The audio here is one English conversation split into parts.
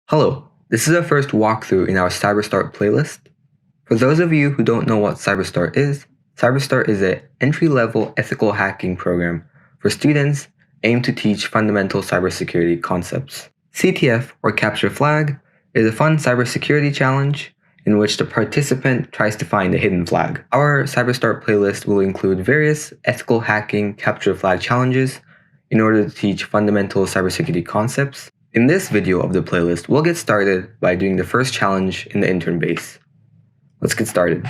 Hello, this is our first walkthrough in our CyberStart playlist. For those of you who don't know what CyberStart is an entry-level ethical hacking program for students aimed to teach fundamental cybersecurity concepts. CTF, or Capture Flag, is a fun cybersecurity challenge in which the participant tries to find a hidden flag. Our CyberStart playlist will include various ethical hacking capture flag challenges in order to teach fundamental cybersecurity concepts. In this video of the playlist, we'll get started by doing the first challenge in the intern base. Let's get started.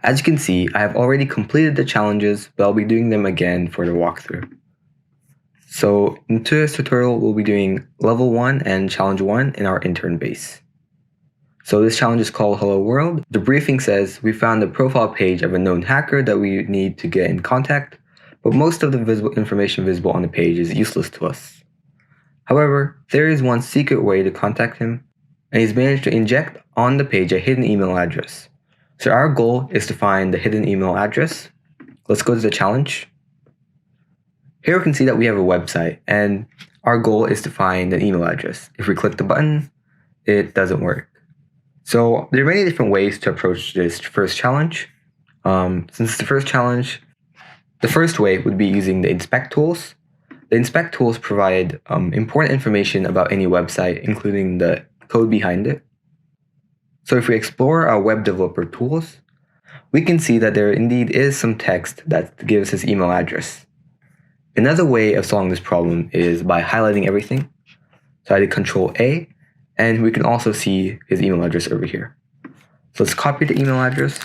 As you can see, I have already completed the challenges, but I'll be doing them again for the walkthrough. So in today's tutorial, we'll be doing level 1 and challenge 1 in our intern base. So this challenge is called Hello World. The briefing says we found the profile page of a known hacker that we need to get in contact, but most of the information visible on the page is useless to us. However, there is one secret way to contact him, and he's managed to inject on the page a hidden email address. So our goal is to find the hidden email address. Let's go to the challenge. Here we can see that we have a website, and our goal is to find an email address. If we click the button, it doesn't work. So there are many different ways to approach this first challenge. Since it's the first challenge, the first way would be using the inspect tools. The inspect tools provide important information about any website, including the code behind it. So if we explore our web developer tools, we can see that there indeed is some text that gives his email address. Another way of solving this problem is by highlighting everything. So I did Control A, and we can also see his email address over here. So let's copy the email address,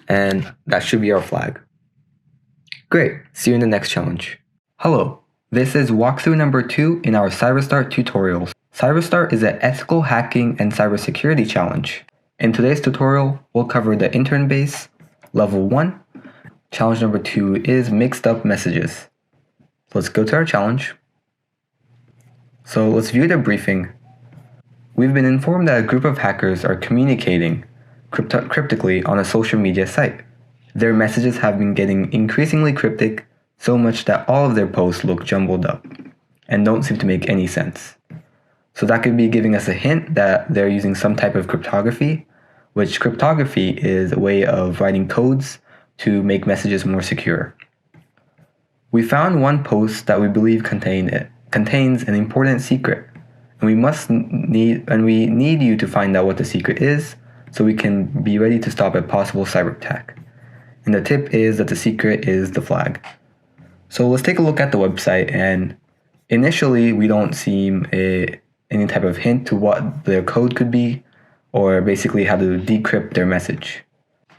and that should be our flag. Great, see you in the next challenge. Hello. This is walkthrough number 2 in our CyberStart tutorials. CyberStart is an ethical hacking and cybersecurity challenge. In today's tutorial, we'll cover the intern base, level 1. Challenge number 2 is mixed up messages. Let's go to our challenge. So let's view the briefing. We've been informed that a group of hackers are communicating cryptically on a social media site. Their messages have been getting increasingly cryptic, so much that all of their posts look jumbled up and don't seem to make any sense. So that could be giving us a hint that they're using some type of cryptography, which cryptography is a way of writing codes to make messages more secure. We found one post that we believe contains an important secret, and we need you to find out what the secret is so we can be ready to stop a possible cyber attack. And the tip is that the secret is the flag. So let's take a look at the website, and initially we don't see any type of hint to what their code could be, or basically how to decrypt their message.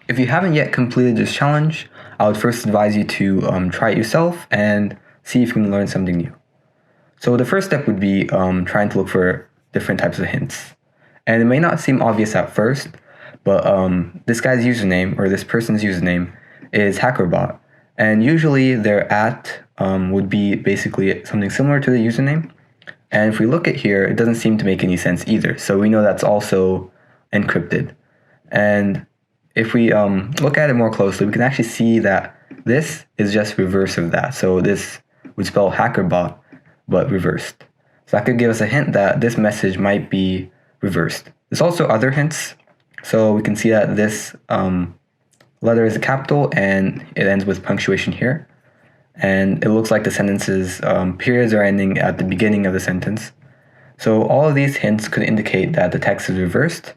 If you haven't yet completed this challenge, I would first advise you to try it yourself and see if you can learn something new. So the first step would be trying to look for different types of hints. And it may not seem obvious at first, but this guy's username, or this person's username, is HackerBot. And usually their would be basically something similar to the username. And if we look at here, it doesn't seem to make any sense either. So we know that's also encrypted. And if we look at it more closely, we can actually see that this is just reverse of that. So this would spell HackerBot, but reversed. So that could give us a hint that this message might be reversed. There's also other hints. So we can see that this letter is a capital and it ends with punctuation here. And it looks like the sentence's periods are ending at the beginning of the sentence. So all of these hints could indicate that the text is reversed.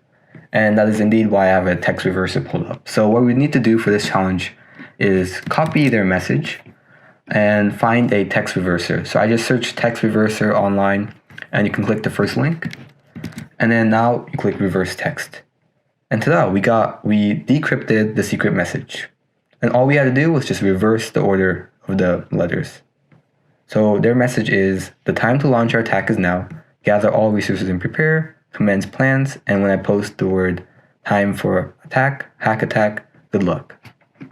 And that is indeed why I have a text reverser pulled up. So what we need to do for this challenge is copy their message and find a text reverser. So I just searched text reverser online, and you can click the first link. And then now you click reverse text. And ta-da, we decrypted the secret message. And all we had to do was just reverse the order of the letters. So their message is, the time to launch our attack is now. Gather all resources and prepare. Commence plans. And when I post the word time for attack, hack attack, good luck.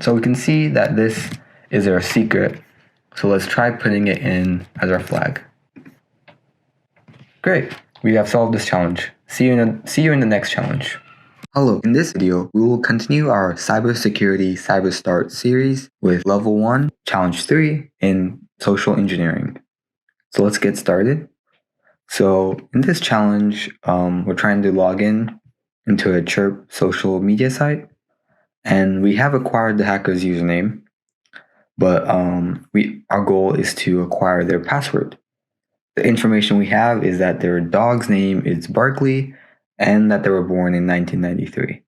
So we can see that this is our secret. So let's try putting it in as our flag. Great, we have solved this challenge. See you in the next challenge. Hello, in this video, we will continue our Cybersecurity CyberStart series with Level 1, Challenge 3 in Social Engineering. So let's get started. So in this challenge, we're trying to log in into a Chirp social media site, and we have acquired the hacker's username, but our goal is to acquire their password. The information we have is that their dog's name is Barkley and that they were born in 1993.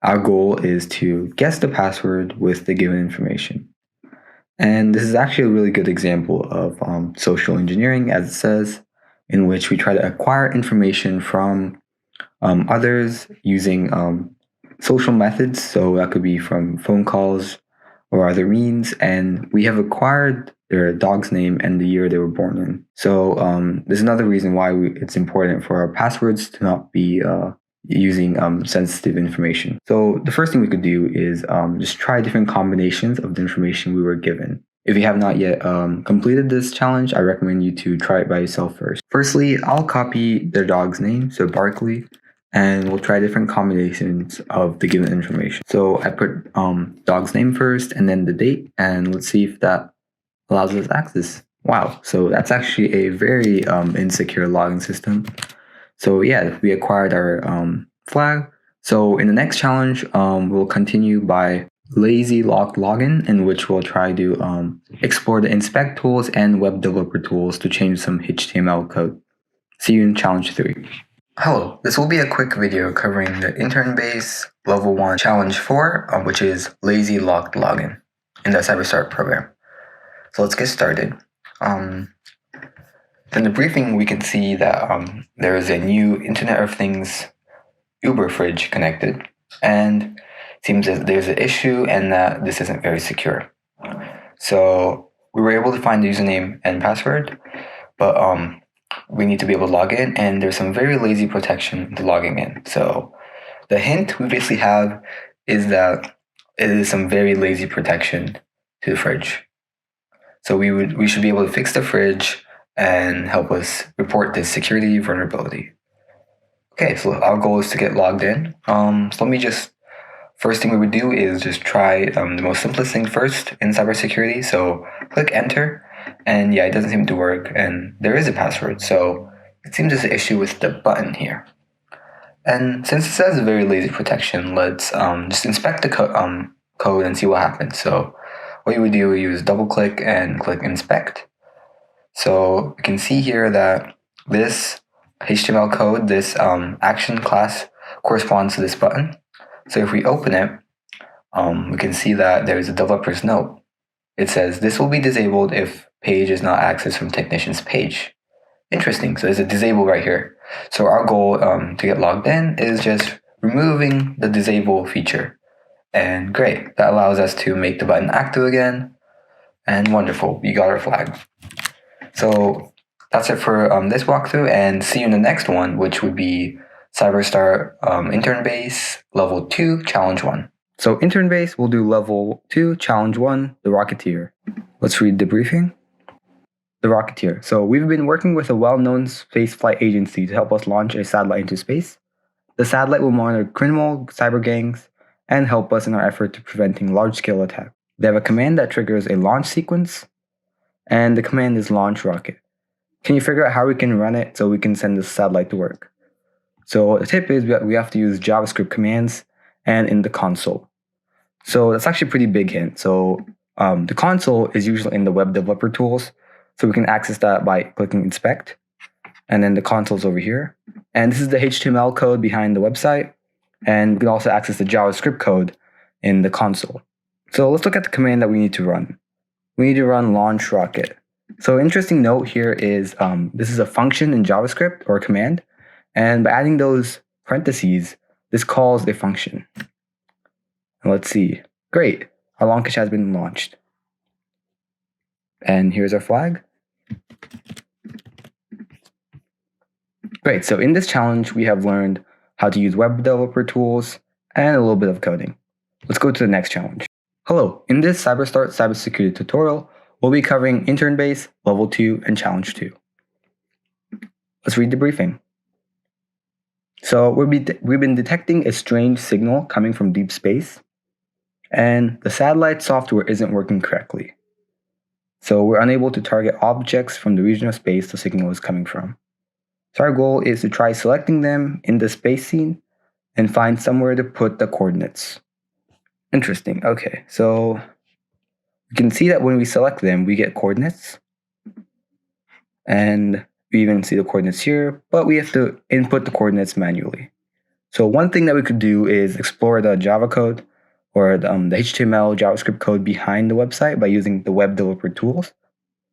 Our goal is to guess the password with the given information. And this is actually a really good example of social engineering, as it says, in which we try to acquire information from others using social methods. So that could be from phone calls or other means. And we have acquired their dog's name and the year they were born in. So there's another reason why it's important for our passwords to not be using sensitive information. So the first thing we could do is just try different combinations of the information we were given. If you have not yet completed this challenge, I recommend you to try it by yourself first. Firstly, I'll copy their dog's name, so Barkley, and we'll try different combinations of the given information. So I put dog's name first and then the date, and let's see if that allows us access. Wow, so that's actually a very insecure logging system. So yeah, we acquired our flag. So in the next challenge, we'll continue by lazy locked login, in which we'll try to explore the inspect tools and web developer tools to change some HTML code. See you in challenge 3. Hello, this will be a quick video covering the intern base level 1 challenge 4, which is lazy locked login in the CyberStart program. So let's get started. In the briefing, we can see that there is a new Internet of Things Uber fridge connected, and it seems that there's an issue and that this isn't very secure. So we were able to find the username and password, but we need to be able to log in, and there's some very lazy protection to logging in. So the hint we basically have is that it is some very lazy protection to the fridge. So we should be able to fix the fridge and help us report this security vulnerability. Okay, so our goal is to get logged in. So let me first thing we would do is just try the most simplest thing first in cybersecurity. So click enter, and yeah, it doesn't seem to work, and there is a password. So it seems there's an issue with the button here. And since it says very lazy protection, let's just inspect the code and see what happens. So what you would do is use double click and click inspect. So you can see here that this HTML code, this action class corresponds to this button. So if we open it, we can see that there is a developer's note. It says this will be disabled if page is not accessed from technician's page. Interesting. So there's a disable right here. So our goal to get logged in is just removing the disable feature. And great, that allows us to make the button active again. And wonderful, we got our flag. So that's it for this walkthrough, and see you in the next one, which would be CyberStart Intern Base Level 2 Challenge 1. So Intern Base, we'll do Level 2 Challenge 1, the Rocketeer. Let's read the briefing. The Rocketeer. So we've been working with a well-known spaceflight agency to help us launch a satellite into space. The satellite will monitor criminal cyber gangs and help us in our effort to preventing large-scale attacks. They have a command that triggers a launch sequence, and the command is launch rocket. Can you figure out how we can run it so we can send this satellite to work? So the tip is we have to use JavaScript commands and in the console. So that's actually a pretty big hint. So the console is usually in the web developer tools. So we can access that by clicking inspect. And then the console's over here. And this is the HTML code behind the website. And we can also access the JavaScript code in the console. So let's look at the command that we need to run. We need to run launch rocket. So interesting note here is this is a function in JavaScript or a command. And by adding those parentheses, this calls a function. And let's see. Great. Our launch has been launched. And here's our flag. Great. So in this challenge, we have learned how to use web developer tools and a little bit of coding. Let's go to the next challenge. Hello. In this CyberStart Cybersecurity tutorial, we'll be covering Intern Base, Level 2, and Challenge 2. Let's read the briefing. So we've been detecting a strange signal coming from deep space, and the satellite software isn't working correctly. So we're unable to target objects from the region of space the signal is coming from. So our goal is to try selecting them in the space scene and find somewhere to put the coordinates. Interesting. Okay, so you can see that when we select them, we get coordinates. And we even see the coordinates here, but we have to input the coordinates manually. So one thing that we could do is explore the Java code or the HTML, JavaScript code behind the website by using the web developer tools.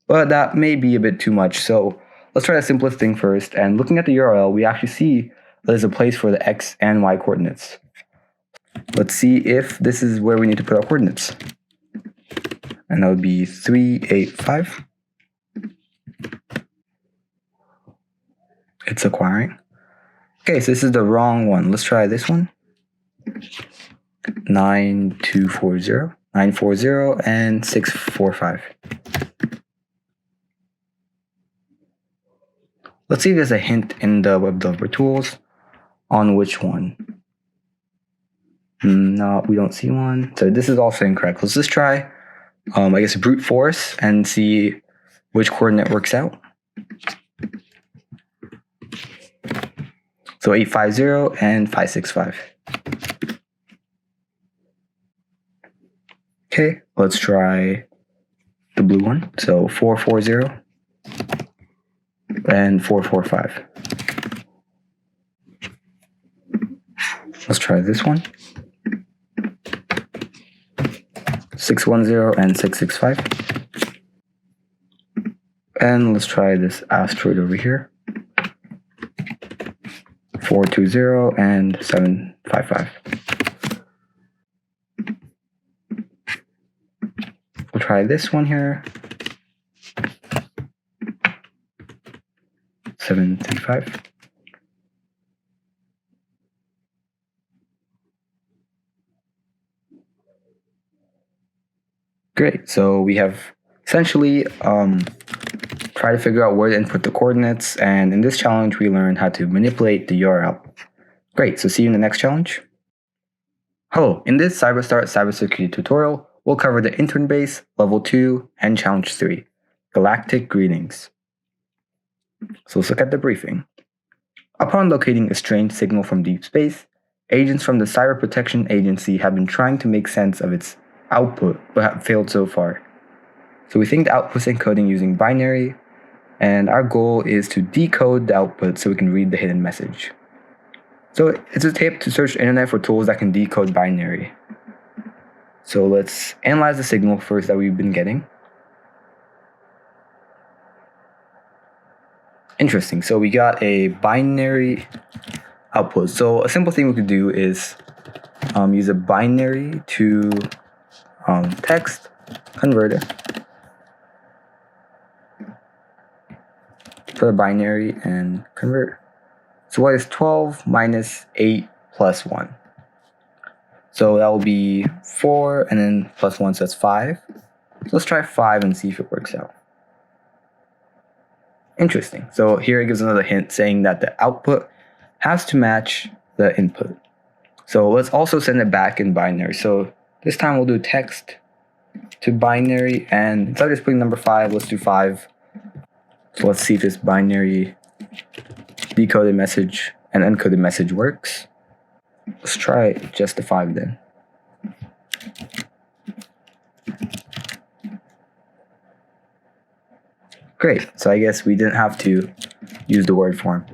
But that may be a bit too much. So let's try the simplest thing first. And looking at the URL, we actually see there's a place for the X and Y coordinates. Let's see if this is where we need to put our coordinates. And that would be 385. It's acquiring. Okay, so this is the wrong one. Let's try this one. 9240, 940, and 645. Let's see if there's a hint in the web developer tools on which one. No, we don't see one. So this is also incorrect. Let's just try, I guess, brute force and see which coordinate works out. So 850 and 565. Okay, let's try the blue one. So 440 and 445. Let's try this one. 610 and 665. And let's try this asteroid over here. 420 and 755. We'll try this one here. 735. Great, so we have essentially try to figure out where to input the coordinates, and in this challenge we learned how to manipulate the URL. Great, so see you in the next challenge. Hello, in this CyberStart Cybersecurity tutorial, we'll cover the Intern Base, Level 2, and Challenge 3, Galactic Greetings. So let's look at the briefing. Upon locating a strange signal from deep space, agents from the Cyber Protection Agency have been trying to make sense of its output, but have failed so far. So we think the output's encoding using binary, and our goal is to decode the output so we can read the hidden message. So it's a tip to search the internet for tools that can decode binary. So let's analyze the signal first that we've been getting. Interesting, so we got a binary output. So a simple thing we could do is use a binary to text converter for the binary and convert. So what is 12 minus 8 plus 1? So that will be 4 and then plus 1, so that's 5. So let's try 5 and see if it works out. Interesting. So here it gives another hint saying that the output has to match the input. So let's also send it back in binary. So this time we'll do text to binary, and instead of just putting number 5, let's do 5. So let's see if this binary decoded message and encoded message works. Let's try just the 5 then. Great, so I guess we didn't have to use the word form.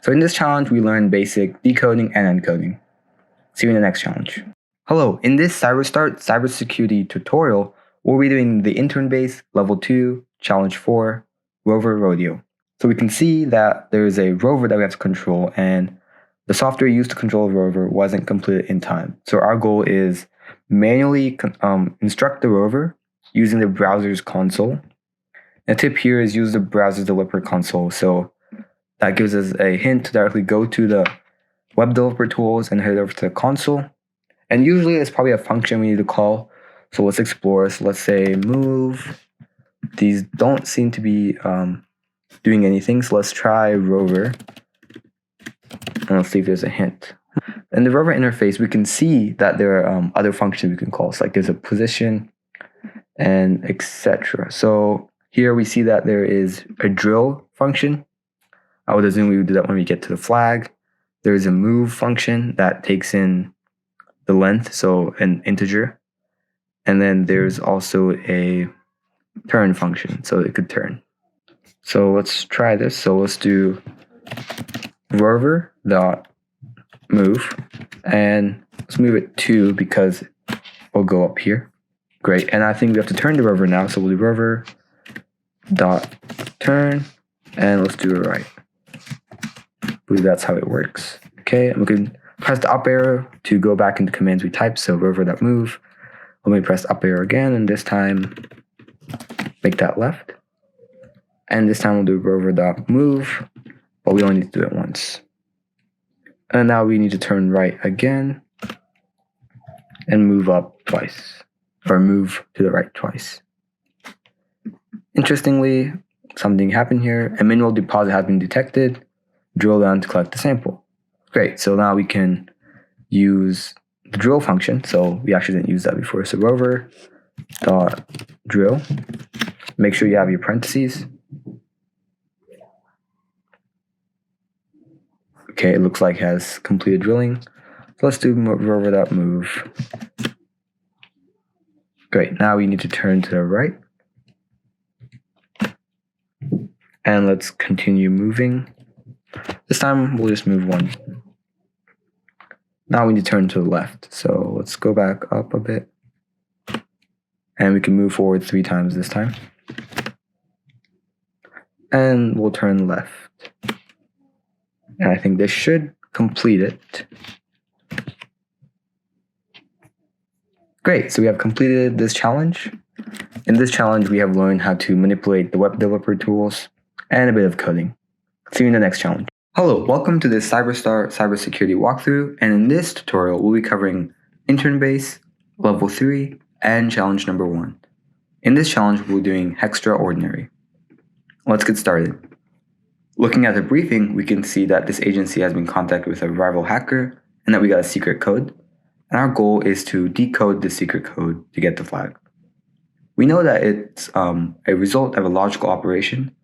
So in this challenge, we learned basic decoding and encoding. See you in the next challenge. Hello, in this CyberStart Cybersecurity tutorial, we'll be doing the Intern Base, Level 2, Challenge 4, Rover Rodeo. So we can see that there is a rover that we have to control, and the software used to control the rover wasn't completed in time. So our goal is manually instruct the rover using the browser's console. And a tip here is use the browser's developer console. So that gives us a hint to directly go to the web developer tools and head over to the console. And usually it's probably a function we need to call. So let's explore. So let's say move. These don't seem to be doing anything. So let's try rover. And let's see if there's a hint. In the rover interface, we can see that there are other functions we can call. So like there's a position and etc. So here we see that there is a drill function. I would assume we would do that when we get to the flag. There's a move function that takes in the length, so an integer. And then there's also a turn function, so it could turn. So let's try this. So let's do rover.move, and let's move it 2 because we'll go up here. Great, and I think we have to turn the rover now, so we'll do rover.turn, and let's do it right. I believe that's how it works. Okay, and we can press the up arrow to go back into commands we typed, so rover.move. Let me press up arrow again, and this time make that left. And this time we'll do rover.move, but we only need to do it once. And now we need to turn right again and move up twice, or move to the right twice. Interestingly, something happened here. A manual deposit has been detected. Drill down to collect the sample. Great, so now we can use the drill function. So we actually didn't use that before. So rover.drill. Make sure you have your parentheses. Okay, it looks like it has completed drilling. So let's do rover.move. Great, now we need to turn to the right. And let's continue moving. This time we'll just move 1. Now we need to turn to the left. So let's go back up a bit. And we can move forward 3 times this time. And we'll turn left. And I think this should complete it. Great, so we have completed this challenge. In this challenge, we have learned how to manipulate the web developer tools and a bit of coding. See you in the next challenge. Hello, welcome to this CyberStart Cybersecurity walkthrough, and in this tutorial, we'll be covering Intern Base, Level 3, and Challenge Number 1. In this challenge, we'll be doing Extraordinary. Let's get started. Looking at the briefing, we can see that this agency has been contacted with a rival hacker and that we got a secret code. And our goal is to decode the secret code to get the flag. We know that it's a result of a logical operation,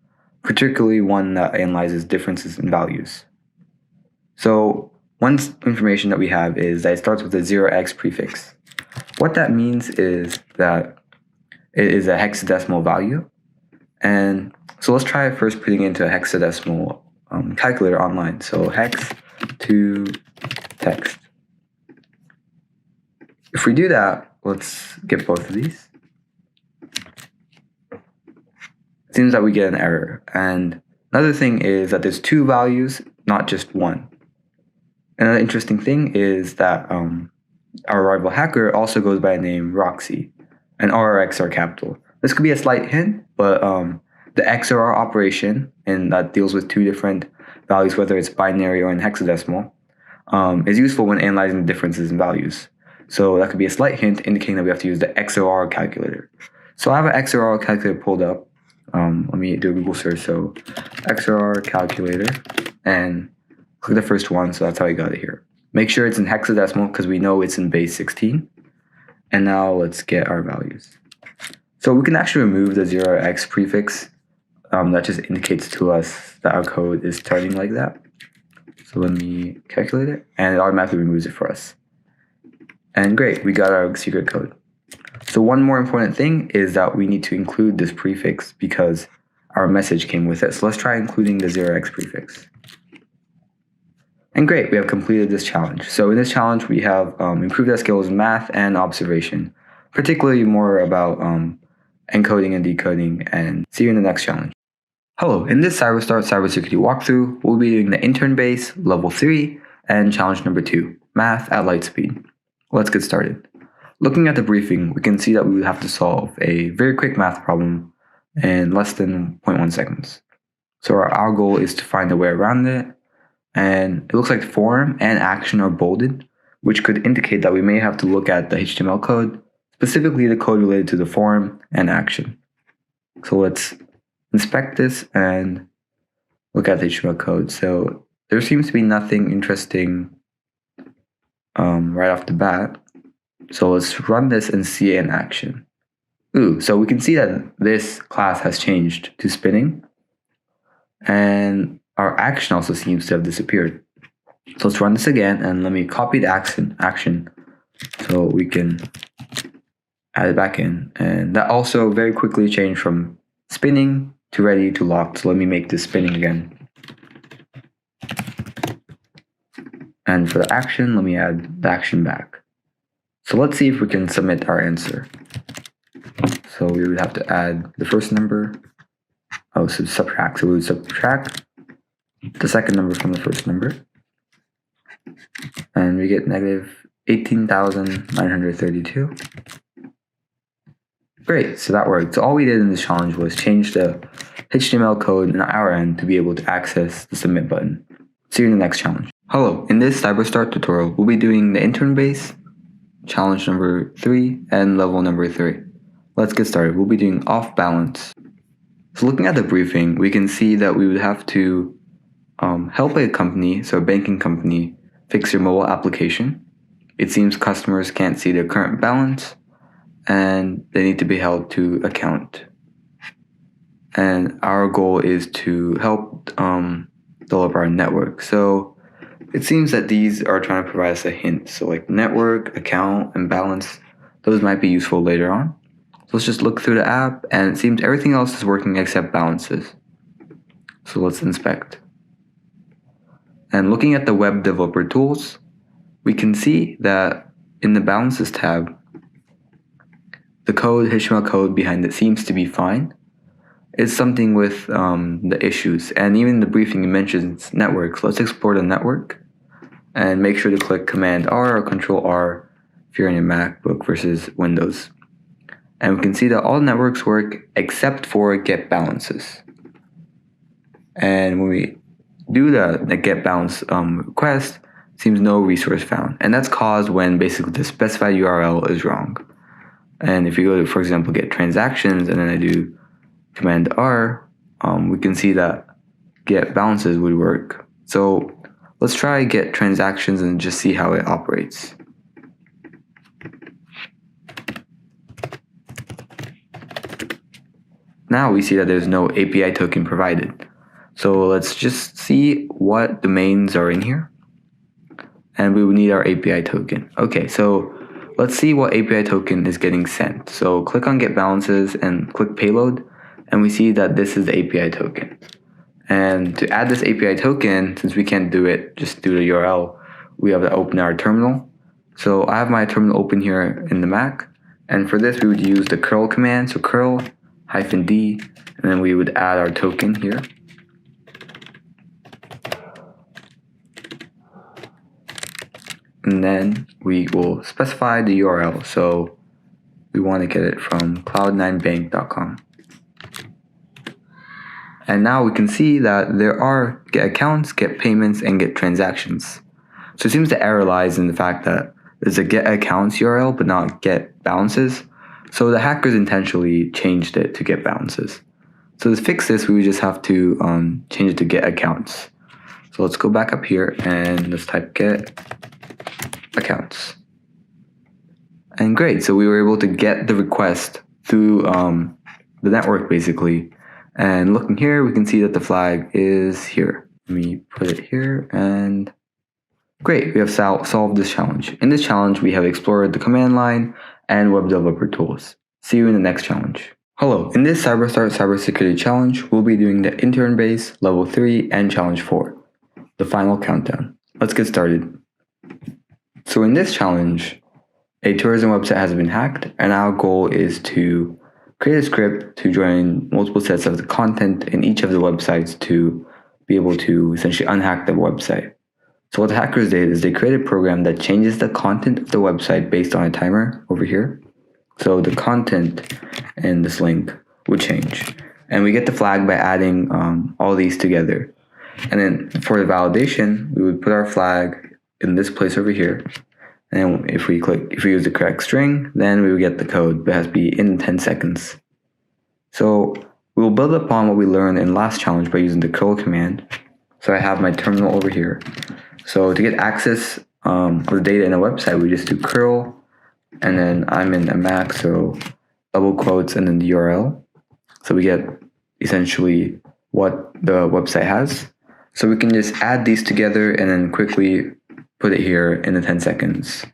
particularly one that analyzes differences in values. So one information that we have is that it starts with a 0x prefix. What that means is that it is a hexadecimal value. And so let's try first putting it into a hexadecimal calculator online. So hex to text. If we do that, let's get both of these. It seems that we get an error. And another thing is that there's 2 values, not just 1. Another interesting thing is that our rival hacker also goes by the name Roxy, and RRX are capital. This could be a slight hint, but the XOR operation, and that deals with 2 different values, whether it's binary or in hexadecimal, is useful when analyzing differences in values. So that could be a slight hint indicating that we have to use the XOR calculator. So I have an XOR calculator pulled up. Let me do a Google search. So XOR calculator, and click the first one. So that's how I got it here. Make sure it's in hexadecimal because we know it's in base 16. And now let's get our values. So we can actually remove the 0x prefix. That just indicates to us that our code is starting like that. So let me calculate it, and it automatically removes it for us. And great, we got our secret code. So one more important thing is that we need to include this prefix because our message came with it. So let's try including the 0x prefix. And great, we have completed this challenge. So in this challenge, we have improved our skills in math and observation, particularly more about encoding and decoding, and see you in the next challenge. Hello, in this CyberStart Cybersecurity walkthrough, we'll be doing the Intern Base, Level 3, and Challenge Number 2, Math at Light Speed. Let's get started. Looking at the briefing, we can see that we would have to solve a very quick math problem in less than 0.1 seconds. So our goal is to find a way around it, and it looks like form and action are bolded, which could indicate that we may have to look at the HTML code, specifically the code related to the form and action. So let's inspect this and look at the HTML code. So there seems to be nothing interesting right off the bat. So let's run this and see it in action. So we can see that this class has changed to spinning. And our action also seems to have disappeared. So let's run this again, and let me copy the action so we can add it back in. And that also very quickly changed from spinning to ready to locked. So let me make this spinning again. And for the action, let me add the action back. So let's see if we can submit our answer. So we would have to add the first number. Oh, so subtract. So we would subtract the second number from the first number. And we get negative 18,932. Great, so that worked. So all we did in this challenge was change the HTML code on our end to be able to access the submit button. See you in the next challenge. Hello, in this CyberStart tutorial, we'll be doing the intern base, challenge number 3, and level number 3. Let's get started. We'll be doing off balance. So looking at the briefing, we can see that we would have to help a company, so a banking company, fix your mobile application. It seems customers can't see their current balance and they need to be held to account. And our goal is to help develop our network. So it seems that these are trying to provide us a hint. So like network, account, and balance, those might be useful later on. So let's just look through the app, and it seems everything else is working except balances. So let's inspect. And looking at the web developer tools, we can see that in the balances tab, the code, HTML code behind it seems to be fine. It's something with the issues, and even the briefing mentions networks. Let's explore the network and make sure to click Command R or Control R if you're in your MacBook versus Windows. And we can see that all networks work except for get balances. And when we do the get balance request, it seems no resource found. And that's caused when basically the specified URL is wrong. And if you go to, for example, get transactions, and then I do Command R, we can see that get balances would work. So let's try get transactions and just see how it operates. Now we see that there's no API token provided. So let's just see what domains are in here. And we would need our API token. Okay, so let's see what API token is getting sent. So click on get balances and click payload, and we see that this is the API token. And to add this API token, since we can't do it just through the URL, we have to open our terminal. So I have my terminal open here in the Mac. And for this, we would use the curl command. So curl -d, and then we would add our token here. And then we will specify the URL. So we want to get it from cloud9bank.com. And now we can see that there are get accounts, get payments, and get transactions. So it seems the error lies in the fact that there's a get accounts URL, but not get balances. So the hackers intentionally changed it to get balances. So to fix this, we would just have to change it to get accounts. So let's go back up here and let's type get accounts. And great, so we were able to get the request through the network basically. And looking here, we can see that the flag is here. Let me put it here, and great, we have solved this challenge. In this challenge, we have explored the command line and web developer tools. See you in the next challenge. Hello, in this CyberStart Cybersecurity challenge, we'll be doing the intern base, level 3, and challenge 4, the final countdown. Let's get started. So in this challenge, a tourism website has been hacked, and our goal is to create a script to join multiple sets of the content in each of the websites to be able to essentially unhack the website. So what the hackers did is they created a program that changes the content of the website based on a timer over here. So the content in this link would change. And we get the flag by adding all these together. And then for the validation, we would put our flag in this place over here. And if we use the correct string, then we will get the code, but it has to be in 10 seconds. So we will build upon what we learned in last challenge by using the curl command. So I have my terminal over here. So to get access of the data in a website, we just do curl, and then I'm in a Mac, so double quotes and then the URL. So we get essentially what the website has. So we can just add these together and then quickly put it here in the 10 seconds.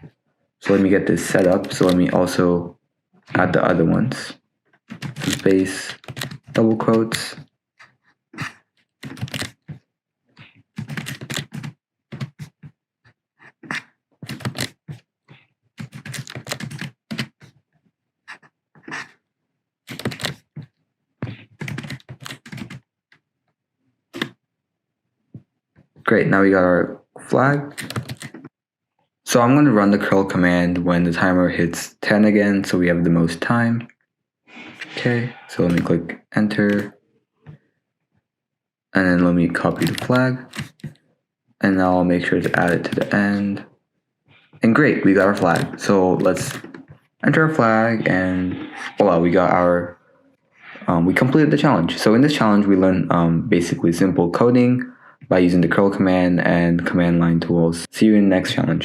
So let me get this set up. So let me also add the other ones. Space, double quotes. Great, now we got our flag. So I'm going to run the curl command when the timer hits 10 again, so we have the most time. Okay, so let me click enter. And then let me copy the flag. And now I'll make sure to add it to the end. And great, we got our flag. So let's enter our flag and voila, we got our, we completed the challenge. So in this challenge, we learned basically simple coding by using the curl command and command line tools. See you in the next challenge.